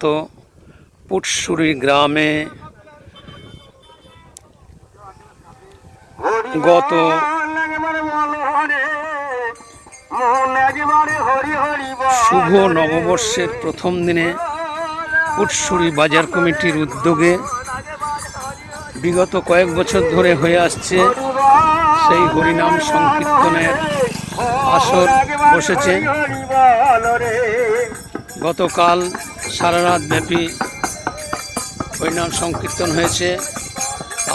তো পুটসুরি গ্রামে গত শুভ নববর্ষের প্রথম দিনে পুটসুরি বাজার কমিটির উদ্যোগে বিগত কয়েক বছর ধরে হয়ে আসছে সেই হরিনাম সংকীর্তনের আসর বসেছে। গতকাল সারা রাত ব্যাপী হরিনাম সংকীর্তন হয়েছে।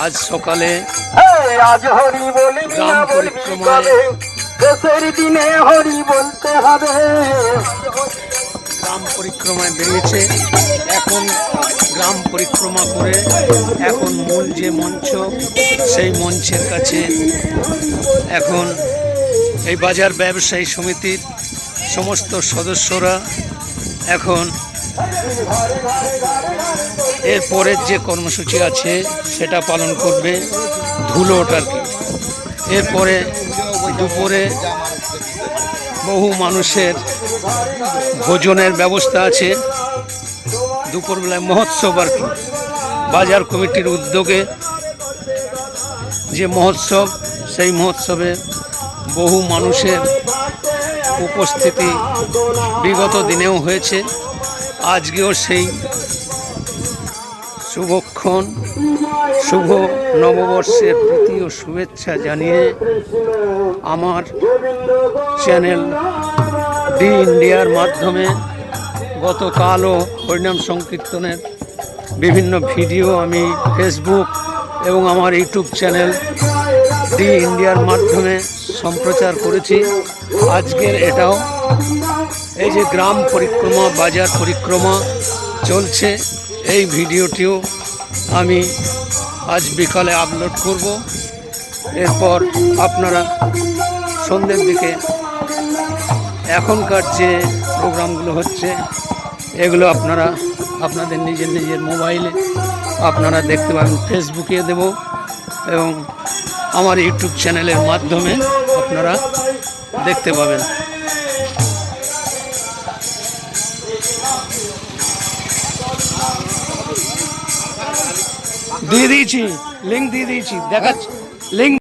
আজ সকালে গ্রাম পরিক্রমায় বেরিয়েছে। এখন গ্রাম পরিক্রমা করে এখন মূল যে মঞ্চ সেই মঞ্চের কাছে এখন এই বাজার ব্যবসায়ী সমিতির সমস্ত সদস্যরা এখন এরপরের যে কর্মসূচি আছে সেটা পালন করবে, ধুলো ওঠার। এরপরে দুপুরে বহু মানুষের ভোজনের ব্যবস্থা আছে। দুপুরবেলায় মহোৎসব আর কি, বাজার কমিটির উদ্যোগে যে মহোৎসব, সেই মহোৎসবে বহু মানুষের উপস্থিতি বিগত দিনেও হয়েছে। আজকেও সেই শুভক্ষণ, শুভ নববর্ষের প্রীতি ও শুভেচ্ছা জানিয়ে আমার চ্যানেল ডি ইন্ডিয়ার মাধ্যমে গতকালও হরিনাম সংকীর্তনের বিভিন্ন ভিডিও আমি ফেসবুক এবং আমার ইউটিউব চ্যানেল ডি ইন্ডিয়ার মাধ্যমে সম্প্রচার করেছি। আজকের এটাও এই যে গ্রাম পরিক্রমা, বাজার পরিক্রমা চলছে, এই ভিডিওটিও আমি আজ বিকালে আপলোড করব। এরপর আপনারা সন্ধ্যের দিকে এখনকার যে প্রোগ্রামগুলো হচ্ছে এগুলো আপনারা আপনাদের নিজের নিজের মোবাইলে আপনারা দেখতে পাবেন। ফেসবুকে দেব এবং আমার ইউটিউব চ্যানেলের মাধ্যমে আপনারা দেখতে পাবেন। দিয়ে দিয়েছি, লিঙ্ক দিয়ে দিয়েছি, দেখাচ্ছি লিঙ্ক।